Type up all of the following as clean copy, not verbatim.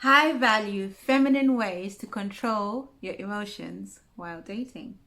High value feminine ways to control your emotions while dating.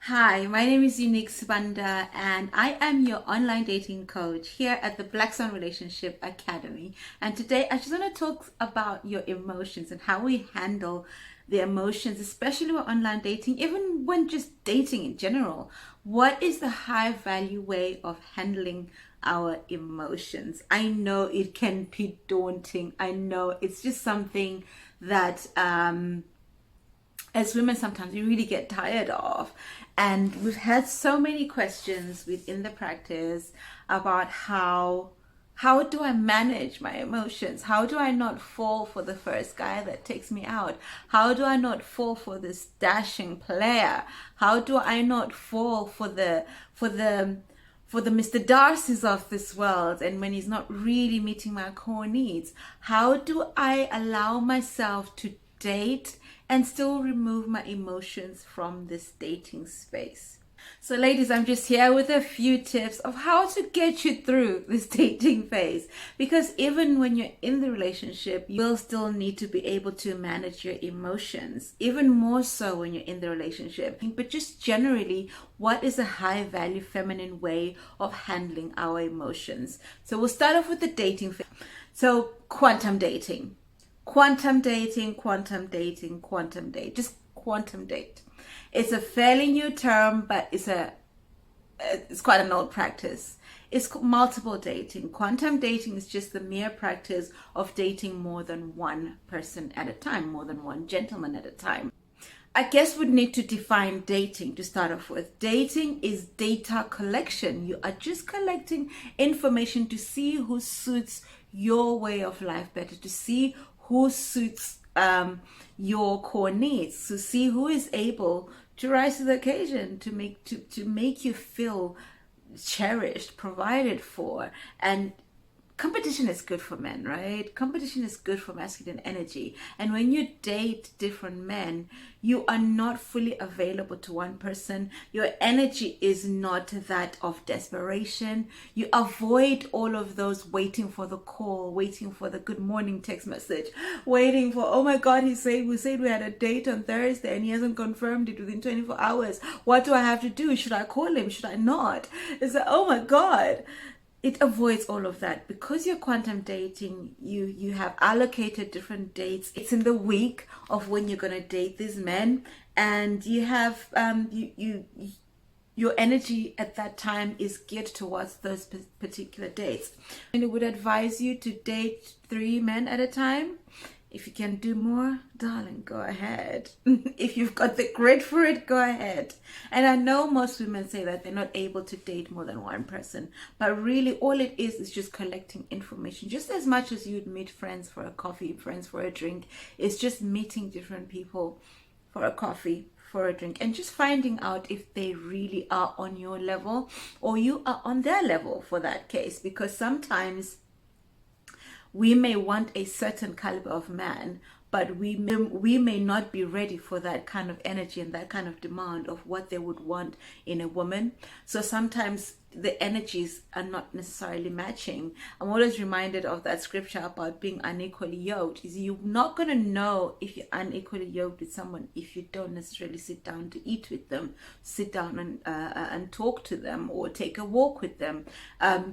Hi, my name is Unique Subanda and I am your online dating coach here at the Black Swan Relationship Academy. And today I just want to talk about your emotions and how we handle the emotions, especially with online dating, even when just dating in general. What is the high value way of handling our emotions? I know it can be daunting. I know it's just something that as women sometimes we really get tired of, and we've had so many questions within the practice about how do I manage my emotions? How do I not fall for the first guy that takes me out? How do I not fall for this dashing player? How do I not fall for the Mr. Darcy's of this world, and when he's not really meeting my core needs? How do I allow myself to date and still remove my emotions from this dating space? So ladies, I'm just here with a few tips of how to get you through this dating phase, because even when you're in the relationship, you'll still need to be able to manage your emotions, even more so when you're in the relationship. But just generally, what is a high value feminine way of handling our emotions? So we'll start off with the dating phase. So quantum dating. Quantum dating, quantum dating, quantum date. Just quantum date. It's a fairly new term, but it's quite an old practice. It's multiple dating. Quantum dating is just the mere practice of dating more than one person at a time, more than one gentleman at a time. I guess we'd need to define dating to start off with. Dating is data collection. You are just collecting information to see who suits your way of life better, to see who suits your core needs, to see who is able to rise to the occasion, to make you feel cherished, provided for. And competition is good for men, right? Competition is good for masculine energy. And when you date different men, you are not fully available to one person. Your energy is not that of desperation. You avoid all of those waiting for the call, waiting for the good morning text message, waiting for, oh my God, we said we had a date on Thursday and he hasn't confirmed it within 24 hours. What do I have to do? Should I call him? Should I not? It's like, oh my God. It avoids all of that. Because you're quantum dating, you have allocated different dates. It's in the week of when you're going to date these men, and you have your energy at that time is geared towards those particular dates. And it would advise you to date 3 men at a time. If you can do more, darling, go ahead. If you've got the grit for it, go ahead. And I know most women say that they're not able to date more than one person, but really all it is just collecting information. Just as much as you'd meet friends for a coffee, friends for a drink, it's just meeting different people for a coffee, for a drink, and just finding out if they really are on your level or you are on their level for that case. Because sometimes we may want a certain caliber of man, but we may not be ready for that kind of energy and that kind of demand of what they would want in a woman. So sometimes the energies are not necessarily matching. I'm always reminded of that scripture about being unequally yoked. Is you're not going to know if you're unequally yoked with someone if you don't necessarily sit down to eat with them, sit down and talk to them, or take a walk with them.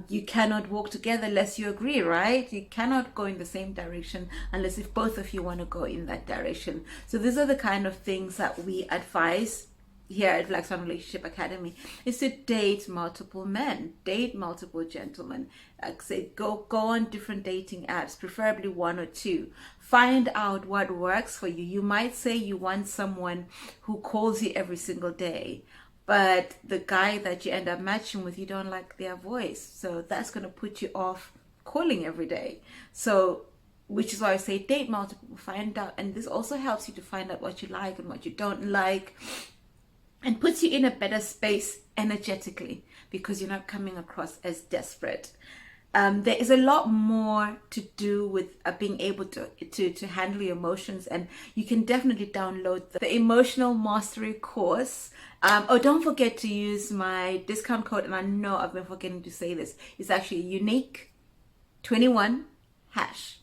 You cannot walk together unless you agree, right? You cannot go in the same direction unless if both of you want to go in that direction. So these are the kind of things that we advise here at Black Swan Relationship Academy, is to date multiple men, date multiple gentlemen. Like say, go on different dating apps, preferably 1 or 2. Find out what works for you. You might say you want someone who calls you every single day, but the guy that you end up matching with, you don't like their voice, so that's going to put you off calling every day. So which is why I say date multiple, find out. And this also helps you to find out what you like and what you don't like, and puts you in a better space energetically, because you're not coming across as desperate. there is a lot more to do with being able to handle your emotions, and you can definitely download the Emotional Mastery course. Oh, don't forget to use my discount code, and I know I've been forgetting to say this. It's actually unique 21 hash,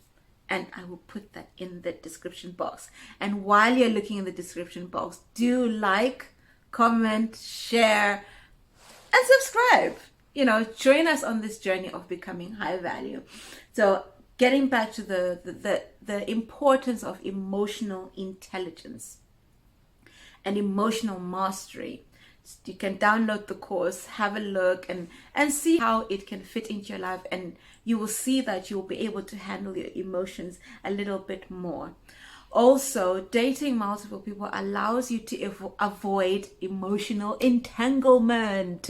and I will put that in the description box. And while you're looking in the description box, do like, comment, share, and subscribe. Join us on this journey of becoming high value. So getting back to the importance of emotional intelligence and emotional mastery. You can download the course, have a look, and see how it can fit into your life, and you will see that you'll be able to handle your emotions a little bit more. Also, dating multiple people allows you to avoid emotional entanglement.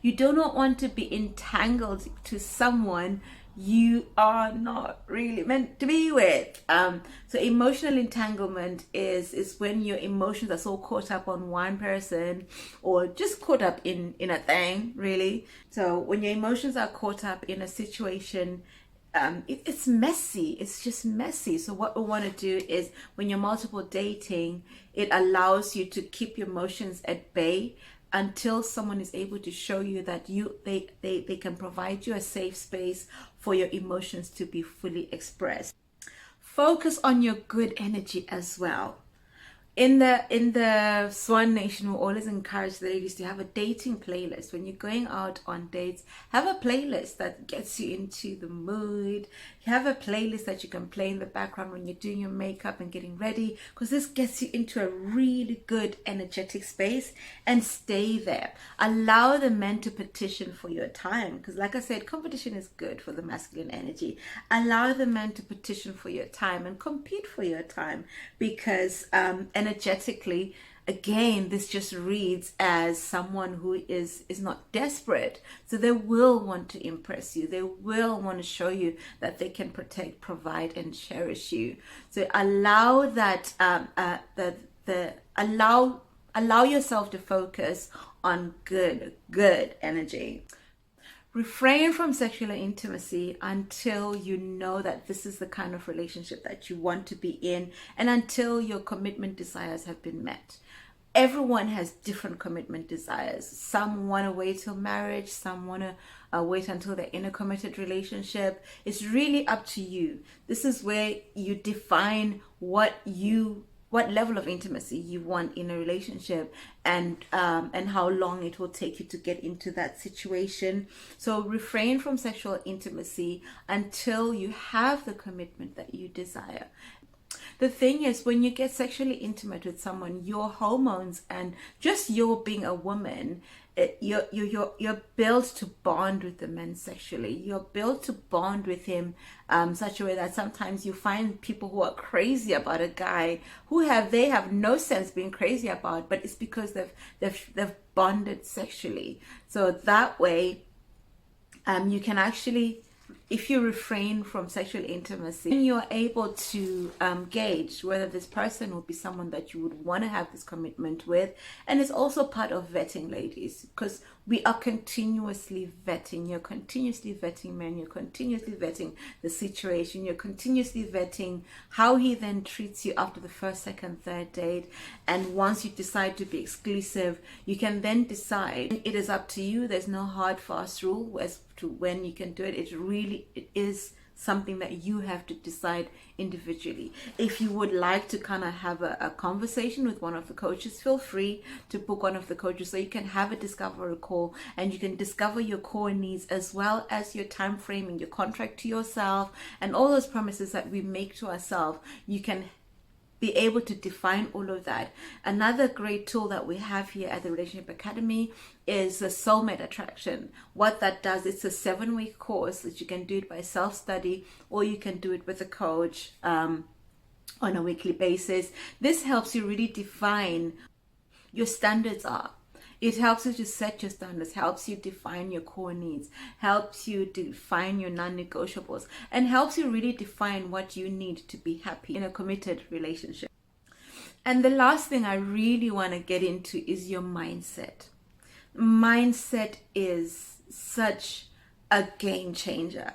You do not want to be entangled to someone you are not really meant to be with. So emotional entanglement is when your emotions are so caught up on one person, or just caught up in a thing, really. So when your emotions are caught up in a situation, it's messy. It's just messy. So what we want to do is, when you're multiple dating, it allows you to keep your emotions at bay until someone is able to show you that they can provide you a safe space for your emotions to be fully expressed. Focus on your good energy as well. In the SWAN Nation, we always encourage the ladies to have a dating playlist. When you're going out on dates, have a playlist that gets you into the mood. Have a playlist that you can play in the background when you're doing your makeup and getting ready, because this gets you into a really good energetic space, and stay there. Allow the men to petition for your time, because like I said, competition is good for the masculine energy. Allow the men to petition for your time and compete for your time, because energetically, again, this just reads as someone who is not desperate. So they will want to impress you. They will want to show you that they can protect, provide, and cherish you. So allow that allow yourself to focus on good energy. Refrain from sexual intimacy until you know that this is the kind of relationship that you want to be in, and until your commitment desires have been met. Everyone has different commitment desires. Some want to wait till marriage, some want to wait until they're in a committed relationship. It's really up to you. This is where you define what level of intimacy you want in a relationship, and how long it will take you to get into that situation. So refrain from sexual intimacy until you have the commitment that you desire. The thing is, when you get sexually intimate with someone, your hormones and just your being a woman, you're built to bond with the man sexually. You're built to bond with him such a way that sometimes you find people who are crazy about a guy they have no sense being crazy about, but it's because they've bonded sexually. So that way, you can actually, if you refrain from sexual intimacy, you're able to gauge whether this person will be someone that you would want to have this commitment with. And it's also part of vetting, ladies, because we are continuously vetting. You're continuously vetting men. You're continuously vetting the situation. You're continuously vetting how he then treats you after the first, second, third date. And once you decide to be exclusive, you can then decide. It is up to you. There's no hard, fast rule as to when you can do it. It is something that you have to decide individually. If you would like to kind of have a conversation with one of the coaches, feel free to book one of the coaches so you can have a discovery call, and you can discover your core needs as well as your time frame and your contract to yourself, and all those promises that we make to ourselves. You can be able to define all of that. Another great tool that we have here at the Relationship Academy is the soulmate attraction. What that does, it's a 7-week course that you can do it by self-study, or you can do it with a coach on a weekly basis. This helps you really define your standards are. It helps you to set your standards, helps you define your core needs, helps you define your non-negotiables, and helps you really define what you need to be happy in a committed relationship. And the last thing I really want to get into is your mindset. Mindset is such a game changer.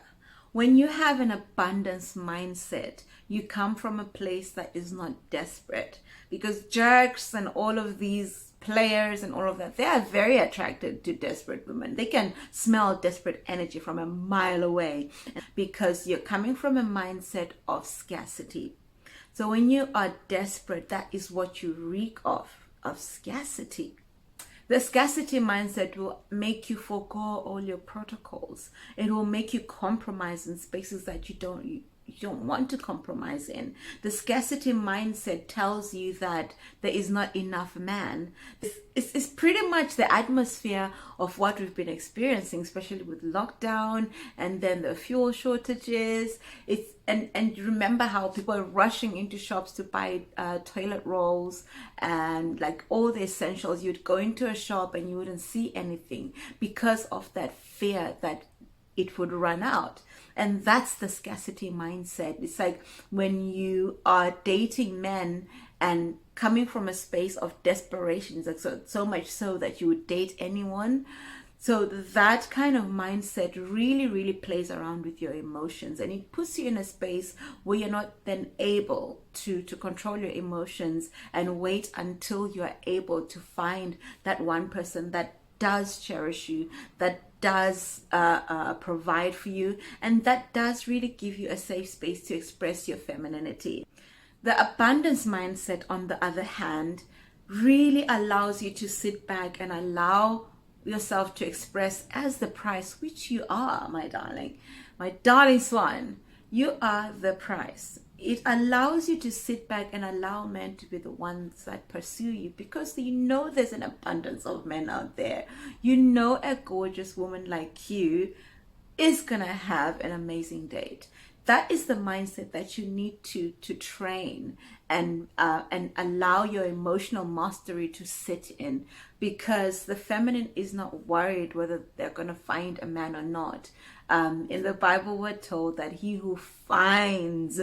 When you have an abundance mindset, you come from a place that is not desperate, because jerks and all of these players and all of that, they are very attracted to desperate women. They can smell desperate energy from a mile away, because you're coming from a mindset of scarcity. So when you are desperate, that is what you reek of scarcity. The scarcity mindset will make you forego all your protocols. It will make you compromise in spaces that you don't want to compromise in. The scarcity mindset tells you that there is not enough man. It's pretty much the atmosphere of what we've been experiencing, especially with lockdown and then the fuel shortages. And remember how people are rushing into shops to buy toilet rolls and like all the essentials. You'd go into a shop and you wouldn't see anything because of that fear that it would run out. And that's the scarcity mindset. It's like when you are dating men and coming from a space of desperation, like so much so that you would date anyone. So that kind of mindset really plays around with your emotions, and it puts you in a space where you're not then able to control your emotions and wait until you are able to find that one person that does cherish you, that does provide for you, and that does really give you a safe space to express your femininity. The abundance mindset, on the other hand, really allows you to sit back and allow yourself to express as the price, which you are, my darling swan. You are the price. It allows you to sit back and allow men to be the ones that pursue you, because you know there's an abundance of men out there. You know a gorgeous woman like you is gonna have an amazing date. That is the mindset that you need to train and allow your emotional mastery to sit in, because the feminine is not worried whether they're going to find a man or not. In the Bible, we're told that he who finds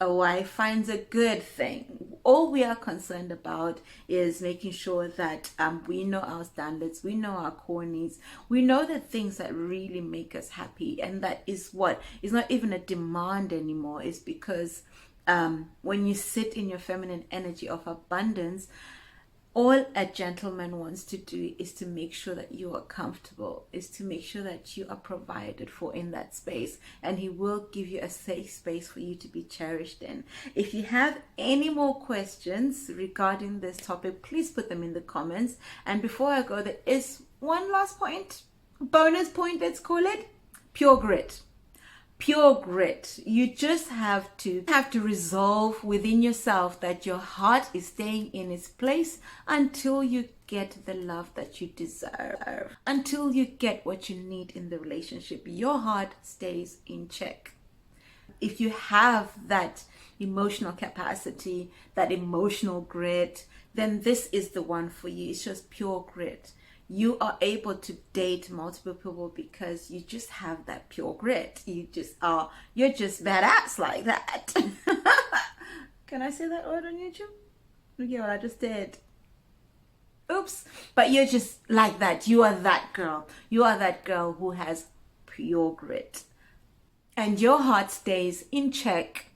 a wife finds a good thing. All we are concerned about is making sure that we know our standards, we know our core needs, we know the things that really make us happy, and that is what is not even a demand anymore. Is because when you sit in your feminine energy of abundance, all a gentleman wants to do is to make sure that you are comfortable, is to make sure that you are provided for in that space, and he will give you a safe space for you to be cherished in. If you have any more questions regarding this topic, please put them in the comments. And before I go, there is one last point, bonus point, let's call it: pure grit. Pure grit. You just have to resolve within yourself that your heart is staying in its place until you get the love that you deserve, until you get what you need in the relationship. Your heart stays in check. If you have that emotional capacity, that emotional grit, then this is the one for you. It's just pure grit. You are able to date multiple people because you just have that pure grit. You're just badass like that. Can I say that word on YouTube? Yeah, well, I just did. Oops. But you're just like that. You are that girl. You are that girl who has pure grit. And your heart stays in check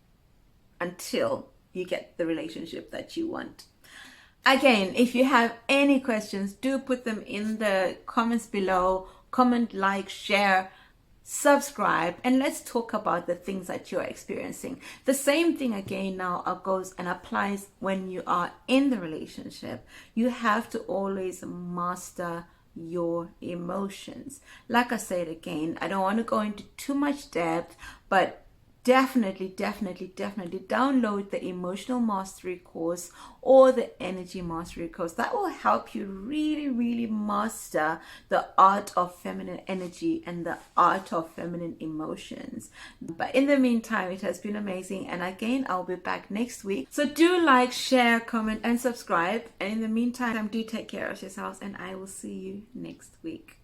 until you get the relationship that you want. Again, if you have any questions, do put them in the comments below. Comment, like, share, subscribe, and let's talk about the things that you're experiencing. The same thing again now goes and applies when you are in the relationship. You have to always master your emotions. Like I said again, I don't want to go into too much depth, but definitely download the emotional mastery course or the energy mastery course. That will help you really master the art of feminine energy and the art of feminine emotions. But in the meantime, it has been amazing, and again, I'll be back next week. So do like, share, comment, and subscribe. And in the meantime, do take care of yourselves, and I will see you next week.